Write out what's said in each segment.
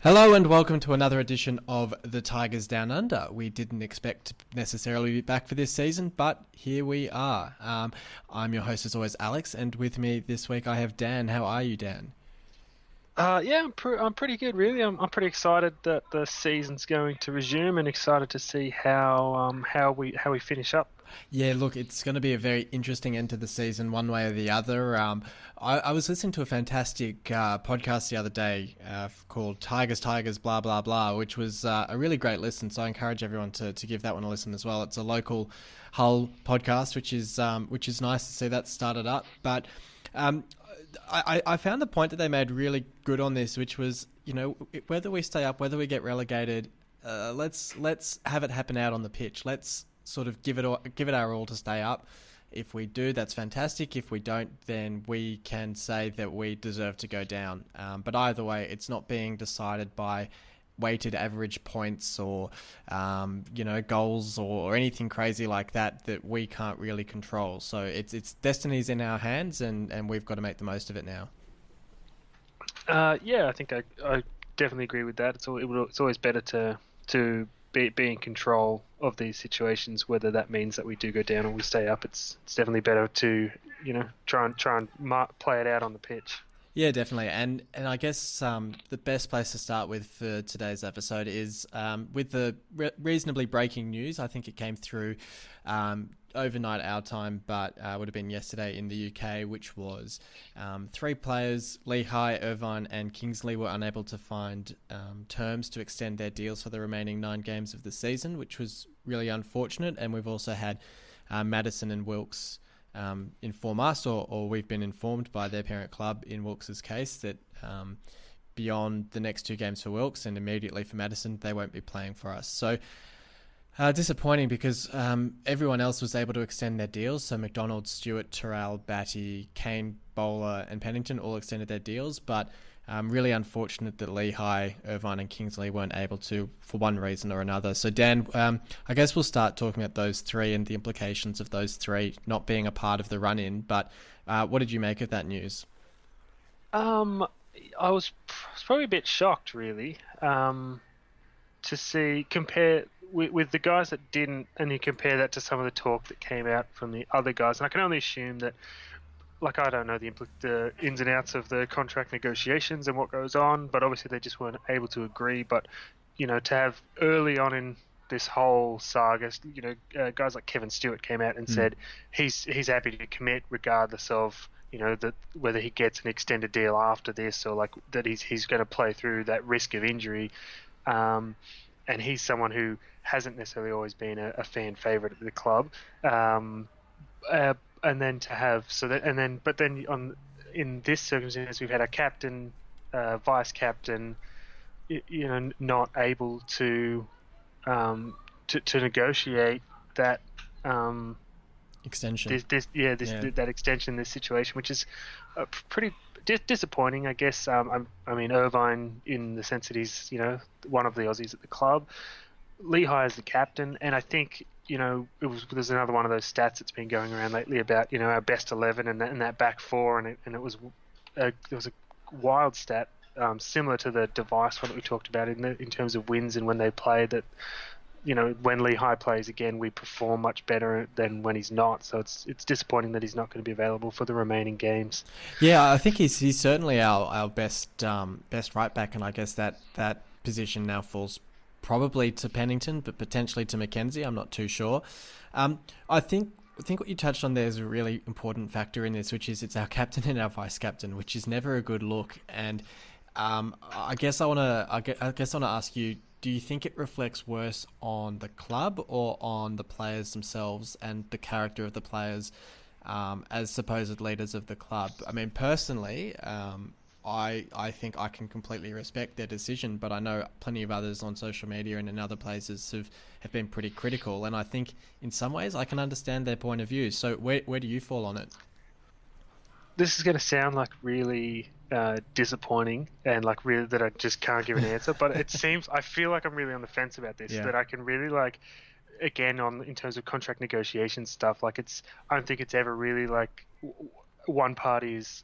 Hello and welcome to another edition of The Tigers Down Under. We didn't expect to necessarily be back for this season, but here we are. I'm your host as always, Alex, and with me this week I have Dan. How are you, Dan? I'm pretty good, really. I'm pretty excited that the season's going to resume, and excited to see how we finish up. Yeah, look, it's going to be a very interesting end to the season, one way or the other. I was listening to a fantastic podcast the other day called Tigers, blah, blah, blah, which was a really great listen. So I encourage everyone to give that one a listen as well. It's a local Hull podcast, which is nice to see that started up. But I found the point that they made really good on this, which was, whether we stay up, whether we get relegated, let's have it happen out on the pitch. Let's sort of give it our all to stay up. If we do, that's fantastic. If we don't, then we can say that we deserve to go down. But either way, it's not being decided by weighted average points or goals or anything crazy like that we can't really control. So it's destiny's in our hands, and we've got to make the most of it now. I think I definitely agree with that. It's always better to be in control of these situations, whether that means that we do go down or we stay up. It's definitely better to try and play it out on the pitch. Yeah, definitely. And I guess the best place to start with for today's episode is with the reasonably breaking news. I think it came through overnight our time, but would have been yesterday in the UK, which was three players, Lichaj, Irvine and Kingsley, were unable to find terms to extend their deals for the remaining 9 games of the season, which was really unfortunate. And we've also had Maddison and Wilks inform us, or we've been informed by their parent club in Wilkes' case, that beyond the next 2 games for Wilkes and immediately for Maddison, they won't be playing for us. So disappointing, because everyone else was able to extend their deals. So McDonald, Stewart, Terrell, Batty, Kane, Bowler and Pennington all extended their deals, but really unfortunate that Lichaj, Irvine and Kingsley weren't able to for one reason or another. So Dan, I guess we'll start talking about those 3 and the implications of those 3 not being a part of the run-in, but what did you make of that news? I was probably a bit shocked, really, to see, compare with the guys that didn't, and you compare that to some of the talk that came out from the other guys. And I can only assume that, I don't know the ins and outs of the contract negotiations and what goes on, but obviously they just weren't able to agree. But, to have early on in this whole saga, guys like Kevin Stewart came out and said he's happy to commit regardless of, that whether he gets an extended deal after this, or that he's going to play through that risk of injury. And he's someone who hasn't necessarily always been a fan favourite at the club. And then to have in this circumstance, we've had a captain, vice captain, not able to negotiate that Extension. That extension in this situation, which is pretty disappointing, I guess. Irvine, in the sense that he's one of the Aussies at the club. Lichaj is the captain, and I think there's another one of those stats that's been going around lately about our best 11 and that back 4, and it was a wild stat, similar to the device one that we talked about in terms of wins and when they play, that when Lichaj plays again, we perform much better than when he's not. So it's disappointing that he's not going to be available for the remaining games. Yeah, I think he's certainly our best right back, and I guess that position now falls probably to Pennington, but potentially to McKenzie. I'm not too sure. I think what you touched on there is a really important factor in this, which is it's our captain and our vice captain, which is never a good look. And I guess I want to ask you, do you think it reflects worse on the club or on the players themselves and the character of the players as supposed leaders of the club? I mean, personally, I think I can completely respect their decision, but I know plenty of others on social media and in other places have been pretty critical, and I think in some ways I can understand their point of view. So where do you fall on it? This is going to sound really disappointing, and really that I just can't give an answer, but I feel like I'm really on the fence about this, that I can really again, in terms of contract negotiation stuff, I don't think it's ever really one party is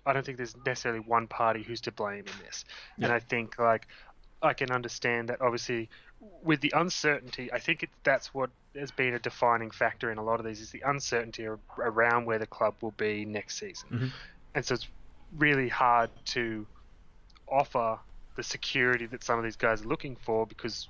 I don't think there's necessarily one party who's to blame in this. Yeah. And I think I can understand that. Obviously, with the uncertainty, I think that's what has been a defining factor in a lot of these is the uncertainty around where the club will be next season, and so it's really hard to offer the security that some of these guys are looking for because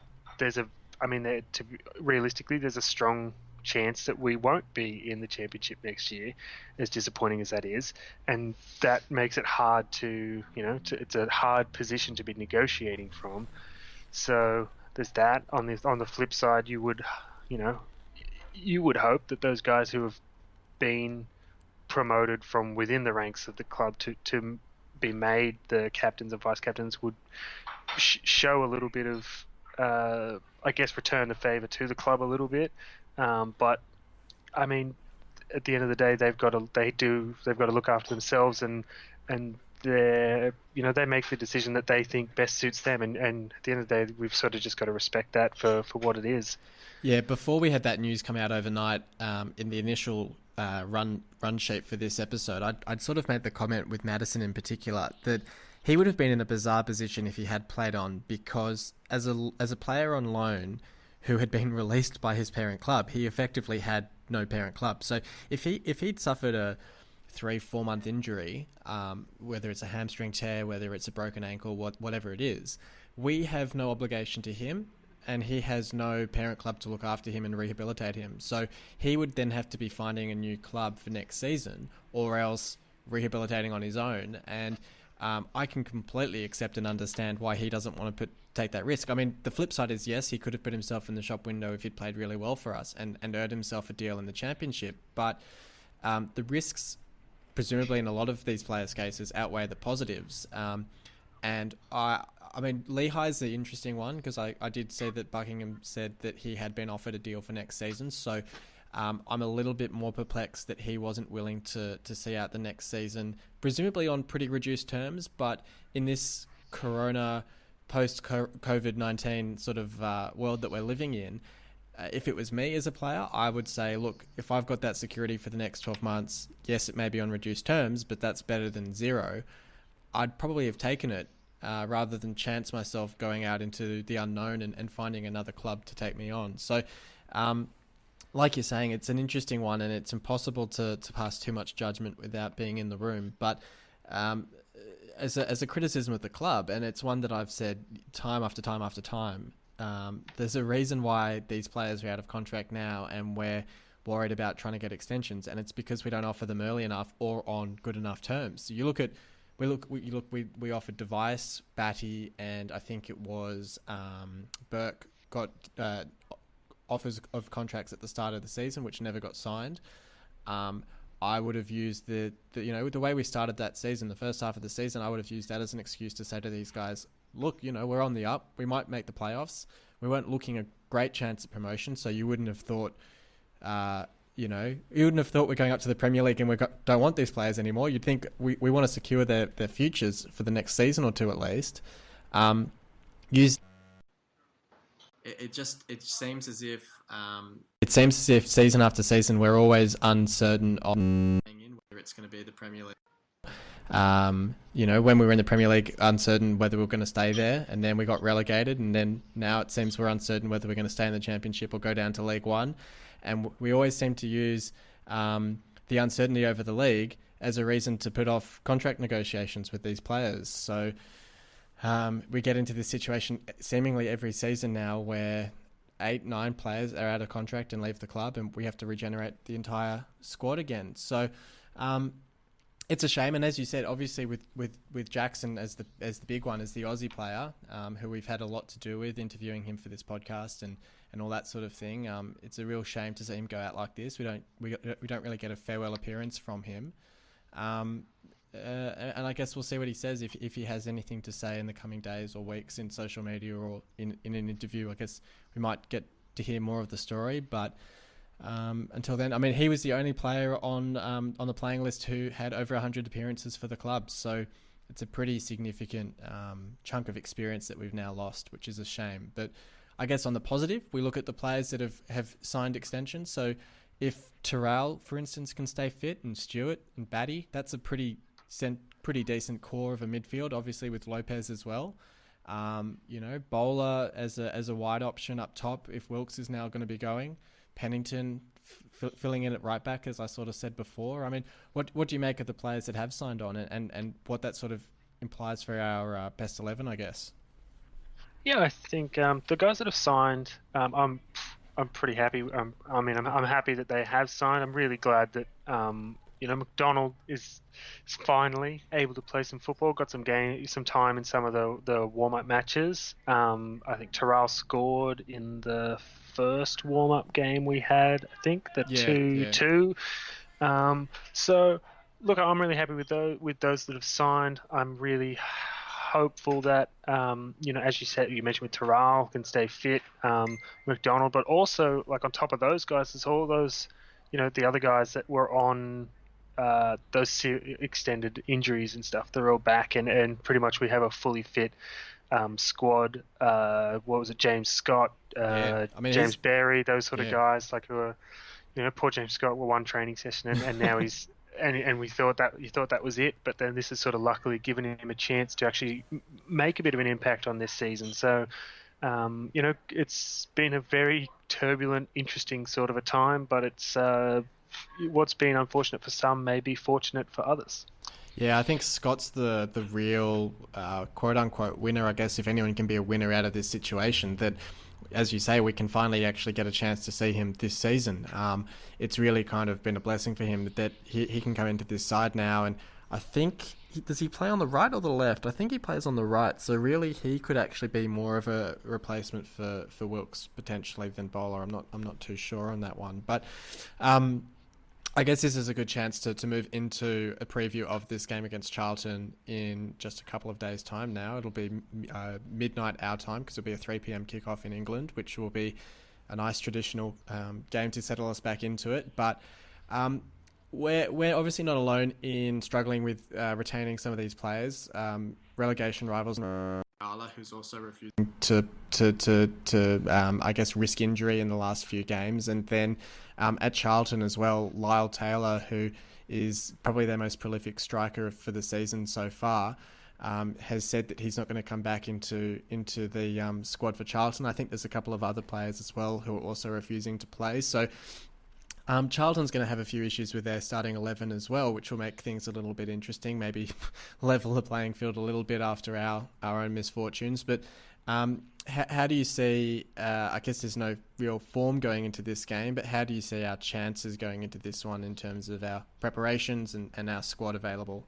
realistically, there's a strong chance that we won't be in the championship next year, as disappointing as that is, and that makes it hard to, it's a hard position to be negotiating from. So there's that. On the flip side, you would hope that those guys who have been promoted from within the ranks of the club to be made the captains and vice captains would show a little bit of, I guess, return the favour to the club a little bit. But I mean, at the end of the day, they've got to look after themselves, and they make the decision that they think best suits them. And at the end of the day, we've sort of just got to respect that for what it is. Yeah, before we had that news come out overnight, in the initial run sheet for this episode, I'd sort of made the comment with Maddison in particular that he would have been in a bizarre position if he had played on, because as a player on loan who had been released by his parent club, he effectively had no parent club. So if he'd suffered a 3-4 month injury, whether it's a hamstring tear, whether it's a broken ankle, whatever it is, we have no obligation to him, and he has no parent club to look after him and rehabilitate him. So he would then have to be finding a new club for next season, or else rehabilitating on his own. And I can completely accept and understand why he doesn't want to take that risk. I mean, the flip side is, yes, he could have put himself in the shop window if he'd played really well for us and earned himself a deal in the championship. But the risks, presumably in a lot of these players' cases, outweigh the positives. And I mean, Lichaj's the interesting one, because I did see that Buckingham said that he had been offered a deal for next season. So I'm a little bit more perplexed that he wasn't willing to see out the next season, presumably on pretty reduced terms. But in this Corona post-COVID-19 sort of world that we're living in, if it was me as a player, I would say, look, if I've got that security for the next 12 months, yes, it may be on reduced terms, but that's better than zero. I'd probably have taken it rather than chance myself going out into the unknown and finding another club to take me on. So, like you're saying, it's an interesting one, and it's impossible to pass too much judgment without being in the room. But as a criticism of the club, and it's one that I've said time after time after time, there's a reason why these players are out of contract now, and we're worried about trying to get extensions, and it's because we don't offer them early enough or on good enough terms. So you look at we offered Device, Batty, and I think it was Burke got offers of contracts at the start of the season, which never got signed. I would have used the way we started that season, the first half of the season, I would have used that as an excuse to say to these guys, look, we're on the up. We might make the playoffs. We weren't looking a great chance at promotion, so you wouldn't have thought, you wouldn't have thought we're going up to the Premier League and we don't want these players anymore. You'd think we want to secure their futures for the next season or two at least. It seems as if season after season we're always uncertain on whether it's going to be the Premier League. When we were in the Premier League, uncertain whether we were going to stay there, and then we got relegated, and then now it seems we're uncertain whether we're going to stay in the Championship or go down to League One. And we always seem to use the uncertainty over the league as a reason to put off contract negotiations with these players. So we get into this situation seemingly every season now where 8-9 players are out of contract and leave the club, and we have to regenerate the entire squad again. So it's a shame. And as you said, obviously with Jackson as the big one, as the Aussie player, who we've had a lot to do with, interviewing him for this podcast and all that sort of thing. It's a real shame to see him go out like this. We don't really get a farewell appearance from him. And I guess we'll see what he says if he has anything to say in the coming days or weeks in social media or in an interview. I guess we might get to hear more of the story, but until then, I mean, he was the only player on the playing list who had over 100 appearances for the club. So it's a pretty significant chunk of experience that we've now lost, which is a shame. But I guess on the positive, we look at the players that have signed extensions. So if Terrell, for instance, can stay fit, and Stewart and Batty, that's a pretty decent core of a midfield, obviously with Lopez as well. Bowler as a wide option up top if Wilks is now going to be going. Pennington filling in at right back, as I sort of said before. I mean, what do you make of the players that have signed on and what that sort of implies for our best 11, I guess? Yeah, I think the guys that have signed, I'm pretty happy. I'm happy that they have signed. I'm really glad that McDonald is finally able to play some football. Got some time in some of the warm up matches. I think Terrell scored in the first warm up game we had. I think the 2-2. So look, I'm really happy with those that have signed. I'm really hopeful that as you mentioned with Terrell can stay fit, McDonald, but also like on top of those guys, there's all those the other guys that were on those extended injuries and stuff. They're all back, and pretty much we have a fully fit squad. What was it? James Scott, James Berry, those sort of guys, like who are, poor James Scott, were one training session, and now he's. And we thought that was it, but then this has sort of luckily given him a chance to actually make a bit of an impact on this season. So, it's been a very turbulent, interesting sort of a time, but it's what's been unfortunate for some may be fortunate for others. Yeah, I think Scott's the real quote-unquote winner, I guess, if anyone can be a winner out of this situation, that, as you say, we can finally actually get a chance to see him this season. It's really kind of been a blessing for him that he can come into this side now, and I think, does he play on the right or the left? I think he plays on the right, so really he could actually be more of a replacement for Wilks potentially than Bowler. I'm not too sure on that one, but I guess this is a good chance to move into a preview of this game against Charlton in just a couple of days' time now. It'll be midnight our time because it'll be a 3 p.m. kickoff in England, which will be a nice traditional game to settle us back into it. But we're obviously not alone in struggling with retaining some of these players. Relegation rivals, who's also refusing to I guess risk injury in the last few games, and then at Charlton as well, Lyle Taylor, who is probably their most prolific striker for the season so far, has said that he's not going to come back into the squad for Charlton. I think there's a couple of other players as well who are also refusing to play. So Charlton's going to have a few issues with their starting 11 as well, which will make things a little bit interesting, maybe level the playing field a little bit after our own misfortunes. But how do you see, I guess there's no real form going into this game, but how do you see our chances going into this one in terms of our preparations and our squad available?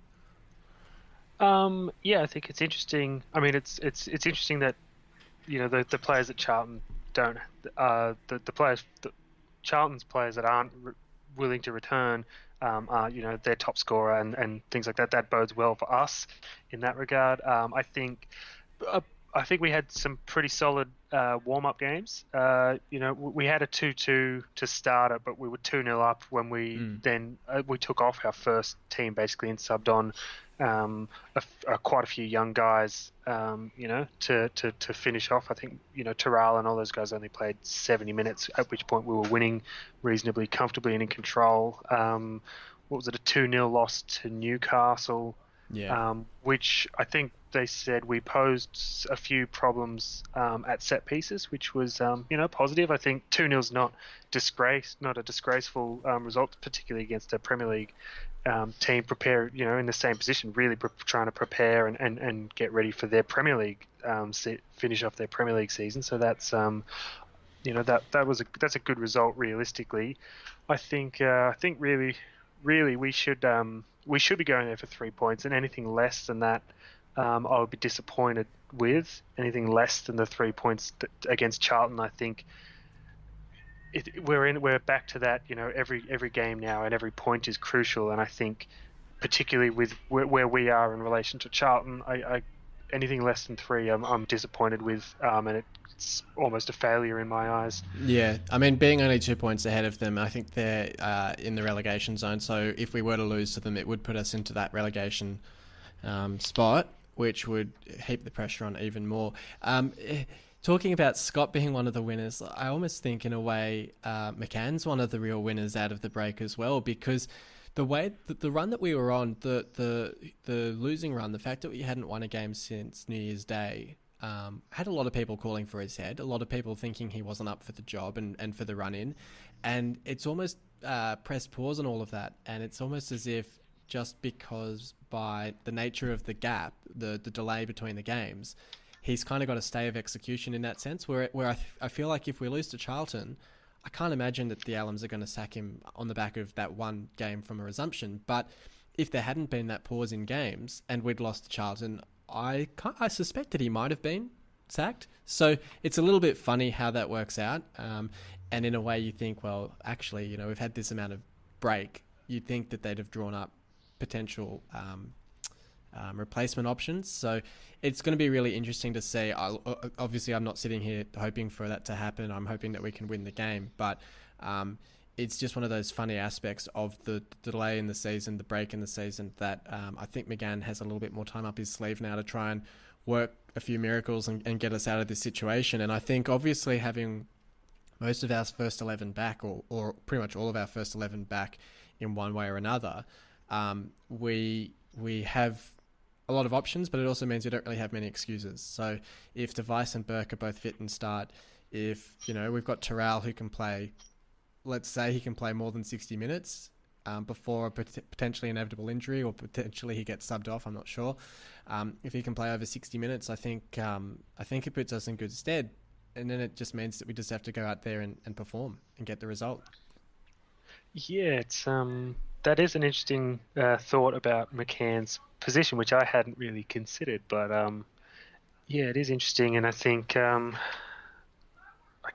I think it's interesting. I mean, it's interesting that, the players at Charlton don't, Charlton's players that aren't willing to return are, their top scorer and things like that. That bodes well for us in that regard. I think we had some pretty solid warm-up games. We had a 2-2 to start it, but we were 2-0 up when we we took off our first team basically and subbed on quite a few young guys, to finish off. I think, Terrell and all those guys only played 70 minutes, at which point we were winning reasonably comfortably and in control. What was it, a 2-0 loss to Newcastle? Yeah. Which I think they said we posed a few problems at set pieces, which was positive. I think 2-0's not a disgraceful result, particularly against a Premier League team in the same position, really trying to prepare and get ready for their Premier League finish off their Premier League season. So that's that's a good result realistically. I think really we should be going there for 3 points, and anything less than that, I would be disappointed with. Anything less than the 3 points against Charlton, I think we're back to that. Every game now and every point is crucial, and I think particularly with where we are in relation to Charlton, I anything less than 3, I'm disappointed with, and it's almost a failure in my eyes. Yeah, I mean, being only 2 points ahead of them, I think they're in the relegation zone. So if we were to lose to them, it would put us into that relegation spot, which would heap the pressure on even more. Talking about Scott being one of the winners, I almost think in a way McCann's one of the real winners out of the break as well, because the way the run that we were on, the losing run, the fact that we hadn't won a game since New Year's Day, had a lot of people calling for his head, a lot of people thinking he wasn't up for the job and for the run-in. And it's almost pressed pause on all of that. And it's almost as if just because by the nature of the gap, the delay between the games, he's kind of got a stay of execution in that sense, where I feel like if we lose to Charlton, I can't imagine that the Allams are going to sack him on the back of that one game from a resumption. But if there hadn't been that pause in games and we'd lost to Charlton, I suspect that he might have been sacked. So it's a little bit funny how that works out. And in a way you think, well, actually, you know, we've had this amount of break. You'd think that they'd have drawn up potential replacement options. So it's going to be really interesting to see. Obviously, I'm not sitting here hoping for that to happen. I'm hoping that we can win the game. But it's just one of those funny aspects of the delay in the season, the break in the season, that I think McGann has a little bit more time up his sleeve now to try and work a few miracles and get us out of this situation. And I think obviously having most of our first 11 back, or pretty much all of our first 11 back in one way or another, we have a lot of options, but it also means we don't really have many excuses. So if Device and Burke are both fit and start, if, you know, we've got Terrell who can play, let's say he can play more than 60 minutes before a potentially inevitable injury, or potentially he gets subbed off, I'm not sure. If he can play over 60 minutes, I think it puts us in good stead. And then it just means that we just have to go out there and perform and get the result. Yeah, it's that is an interesting thought about McCann's position, which I hadn't really considered. But yeah, it is interesting, and I think I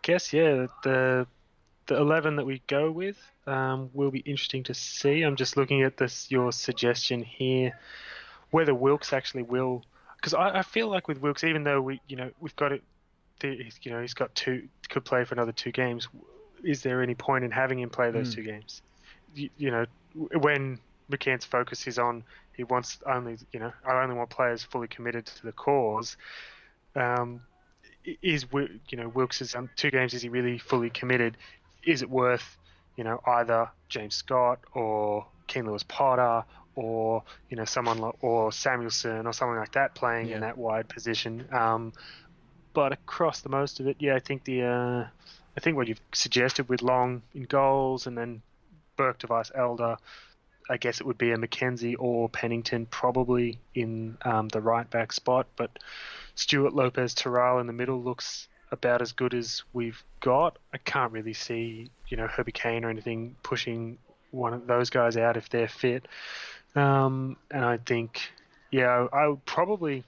guess the 11 that we go with will be interesting to see. I'm just looking at your suggestion here, whether Wilks actually will, because I feel like with Wilks, even though we've got it. He's got could play for another 2 games. Is there any point in having him play those 2 games? When McCann's focus is on, he wants I only want players fully committed to the cause. Wilks' 2 games, is he really fully committed? Is it worth, either James Scott or Keane Lewis-Potter or someone or Samuelson or something like that playing in that wide position? But across the most of it, I think I think what you've suggested with Long in goals and then Burke, Device, Elder, I guess it would be a McKenzie or Pennington probably in the right back spot. But Stewart, Lopez, Terrell in the middle looks about as good as we've got. I can't really see Herbie Kane or anything pushing one of those guys out if they're fit. And I think I would probably.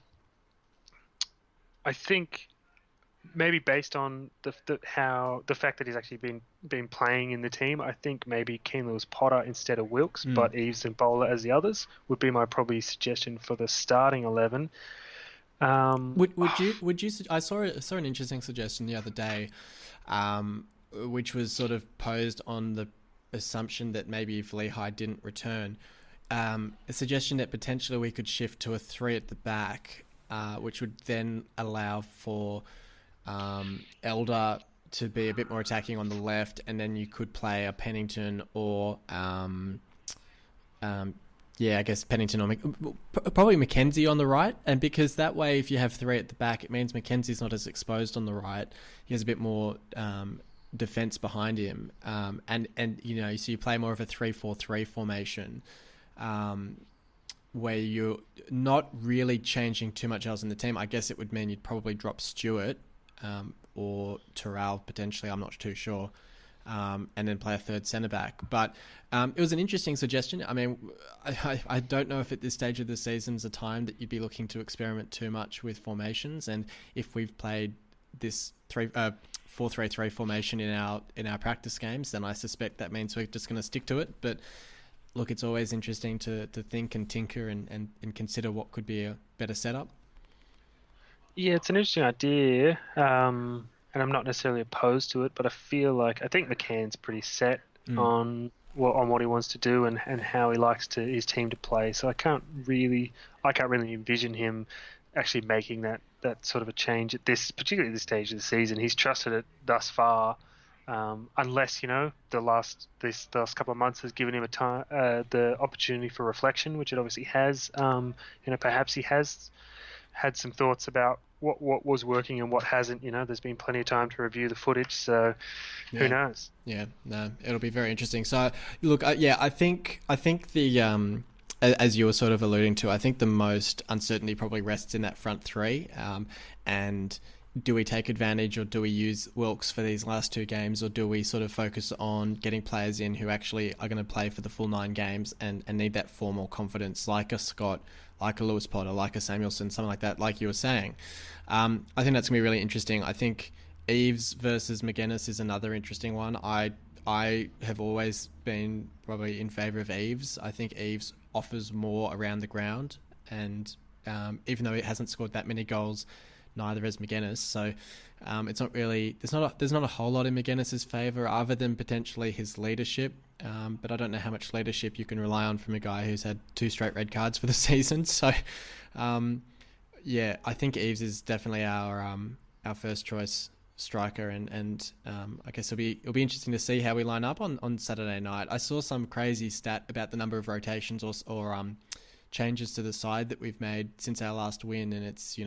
I think maybe based on the fact that he's actually been playing in the team, I think maybe Keane Lewis-Potter instead of Wilks, but Eves and Bowler as the others would be my probably suggestion for the starting 11. Would you? I saw an interesting suggestion the other day, which was sort of posed on the assumption that maybe if Lichaj didn't return, a suggestion that potentially we could shift to a 3 at the back. Which would then allow for Elder to be a bit more attacking on the left, and then you could play a Pennington or, I guess Pennington or probably McKenzie on the right. And because that way, if you have 3 at the back, it means McKenzie's not as exposed on the right. He has a bit more defence behind him, and so you play more of a 3-4-3 formation. Where you're not really changing too much else in the team. I guess it would mean you'd probably drop Stewart or Terrell potentially, I'm not too sure, and then play a 3rd centre-back. But it was an interesting suggestion. I mean, I don't know if at this stage of the season's a time that you'd be looking to experiment too much with formations, and if we've played this 4-3-3 formation in our practice games, then I suspect that means we're just going to stick to it. But look, it's always interesting to think and tinker and consider what could be a better setup. Yeah, it's an interesting idea, and I'm not necessarily opposed to it, but I think McCann's pretty set on what he wants to do and how he likes his team to play. So I can't really envision him actually making that sort of a change particularly at this stage of the season. He's trusted it thus far. Unless the last couple of months has given him the opportunity for reflection, which it obviously has. Perhaps he has had some thoughts about what was working and what hasn't. There's been plenty of time to review the footage, so who Yeah. knows? Yeah, no, it'll be very interesting. So, look, yeah, I think the as you were sort of alluding to, I think the most uncertainty probably rests in that front three. And do we take advantage, or do we use Wilks for these last two games, or do we sort of focus on getting players in who actually are going to play for the full 9 games and need that formal confidence, like a Scott, like a Lewis Potter, like a Samuelson, something like that, like you were saying. I think that's going to be really interesting. I think Eves versus McGuinness is another interesting one. I have always been probably in favour of Eves. I think Eves offers more around the ground, and even though he hasn't scored that many goals, neither has McGuinness. So it's not really there's not a whole lot in McGuinness's favour other than potentially his leadership. But I don't know how much leadership you can rely on from a guy who's had 2 straight red cards for the season. So yeah, I think Eves is definitely our first choice striker, and I guess it'll be interesting to see how we line up on Saturday night. I saw some crazy stat about the number of rotations or changes to the side that we've made since our last win, and it's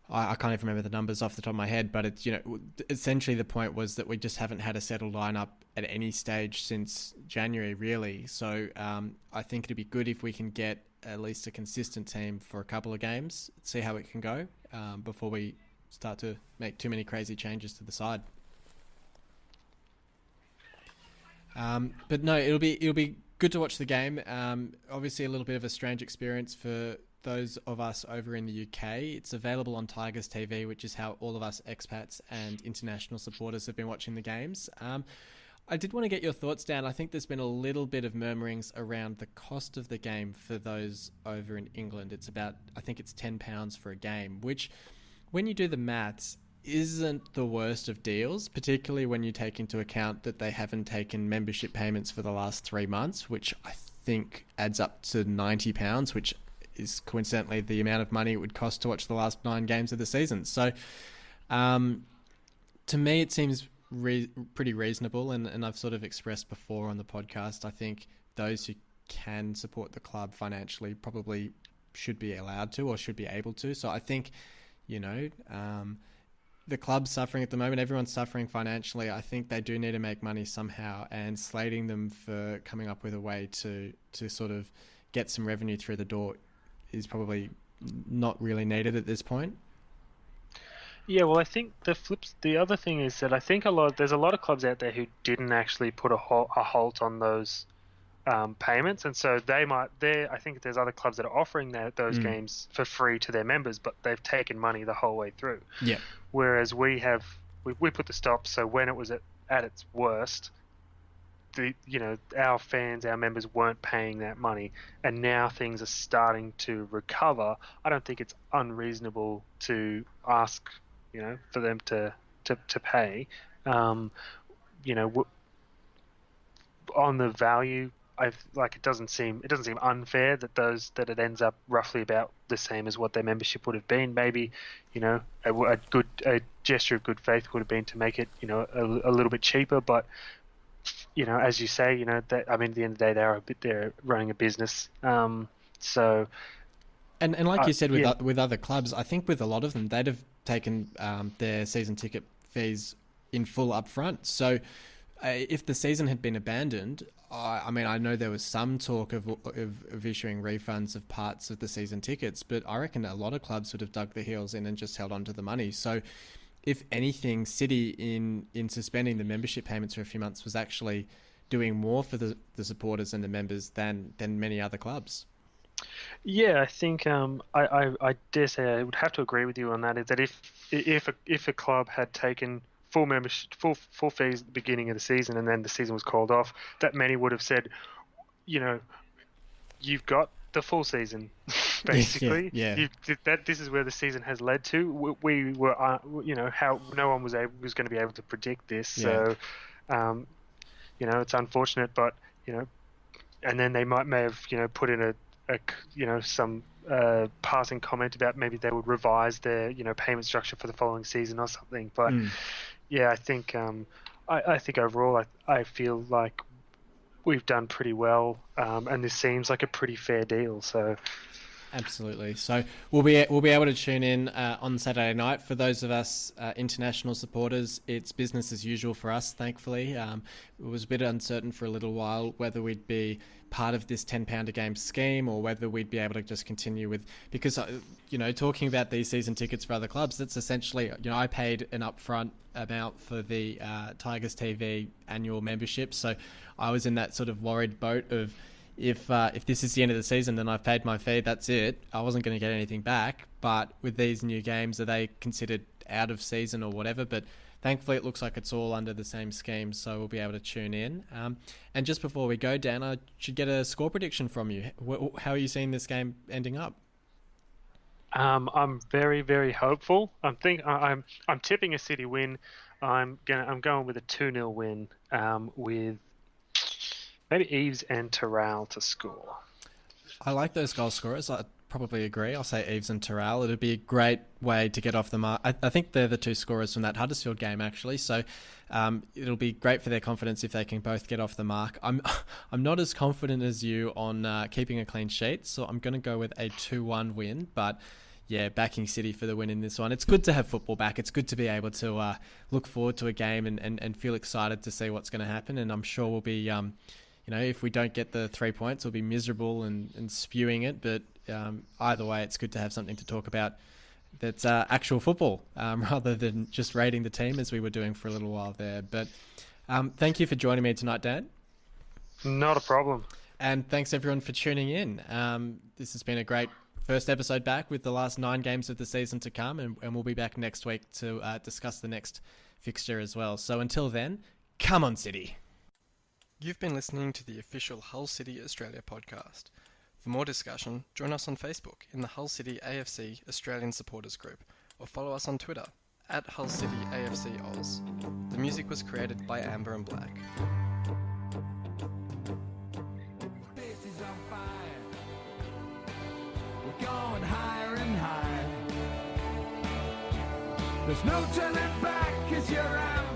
I can't even remember the numbers off the top of my head, but it's essentially the point was that we just haven't had a settled lineup at any stage since January, really. So I think it'd be good if we can get at least a consistent team for a couple of games, see how it can go before we start to make too many crazy changes to the side. But no, it'll be good to watch the game. Obviously, a little bit of a strange experience for those of us over in the UK. It's available on Tigers TV, which is how all of us expats and international supporters have been watching the games. I did want to get your thoughts, Dan. I think there's been a little bit of murmurings around the cost of the game for those over in England. It's about, I think it's £10 for a game, which when you do the maths, isn't the worst of deals, particularly when you take into account that they haven't taken membership payments for the last 3 months, which I think adds up to £90, which is coincidentally the amount of money it would cost to watch the last 9 games of the season. So to me, it seems pretty reasonable, and I've sort of expressed before on the podcast, I think those who can support the club financially probably should be allowed to or should be able to. So I think, the club's suffering at the moment. Everyone's suffering financially. I think they do need to make money somehow, and slating them for coming up with a way to sort of get some revenue through the door is probably not really needed at this point. Yeah, well, I think the other thing is that I think there's a lot of clubs out there who didn't actually put a halt on those payments, and so I think there's other clubs that are offering those games for free to their members, but they've taken money the whole way through. Yeah. Whereas we put the stop, so when it was at its worst, our fans, our members weren't paying that money, and now things are starting to recover. I don't think it's unreasonable to ask, for them to pay. On the value, it doesn't seem unfair that it ends up roughly about the same as what their membership would have been. Maybe, a gesture of good faith would have been to make it, a little bit cheaper, but as you say, that, I mean, at the end of the day, they're running a business. So, and like you said with other clubs, I think with a lot of them, they'd have taken their season ticket fees in full upfront. So if the season had been abandoned, I know there was some talk of issuing refunds of parts of the season tickets, but I reckon a lot of clubs would have dug their heels in and just held on to the money. So if anything, City in suspending the membership payments for a few months was actually doing more for the supporters and the members than many other clubs. Yeah, I think I dare say I would have to agree with you on that. Is that if a club had taken full membership, full fees at the beginning of the season, and then the season was called off, that many would have said, you've got the full season, basically. Yeah. This is where the season has led to. We were, how no one was going to be able to predict this. Yeah. So, it's unfortunate, but and then they may have put in some passing comment about maybe they would revise their payment structure for the following season or something. But yeah, I think I think overall I feel like we've done pretty well, and this seems like a pretty fair deal. So Absolutely. So we'll be able to tune in on Saturday night. For those of us international supporters, it's business as usual for us. Thankfully, it was a bit uncertain for a little while whether we'd be part of this £10 a game scheme or whether we'd be able to just continue with, because talking about these season tickets for other clubs, that's essentially, I paid an upfront amount for the Tigers TV annual membership, so I was in that sort of worried boat of, if this is the end of the season, then I've paid my fee, that's it. I wasn't going to get anything back. But with these new games, are they considered out of season or whatever? But thankfully, it looks like it's all under the same scheme, so we'll be able to tune in. And just before we go, Dan, I should get a score prediction from you. How are you seeing this game ending up? I'm very, very hopeful. I'm tipping a City win. I'm going with a 2-0 win with maybe Eves and Terrell to score. I like those goal scorers. I probably agree. I'll say Eves and Terrell. It'd be a great way to get off the mark. I think they're the two scorers from that Huddersfield game, actually. So it'll be great for their confidence if they can both get off the mark. I'm not as confident as you on keeping a clean sheet, so I'm going to go with a 2-1 win. But yeah, backing City for the win in this one. It's good to have football back. It's good to be able to look forward to a game and feel excited to see what's going to happen. And I'm sure we'll be... if we don't get the 3 points, we'll be miserable and spewing it. But either way, it's good to have something to talk about that's actual football rather than just rating the team as we were doing for a little while there. But thank you for joining me tonight, Dan. Not a problem. And thanks everyone for tuning in. This has been a great first episode back with the last 9 games of the season to come. And we'll be back next week to discuss the next fixture as well. So until then, come on, City. You've been listening to the official Hull City Australia podcast. For more discussion, join us on Facebook in the Hull City AFC Australian Supporters Group, or follow us on Twitter at Hull City AFC Oz. The music was created by Amber and Black. This is on fire. We're going higher and higher. There's no turning back 'cause you're out.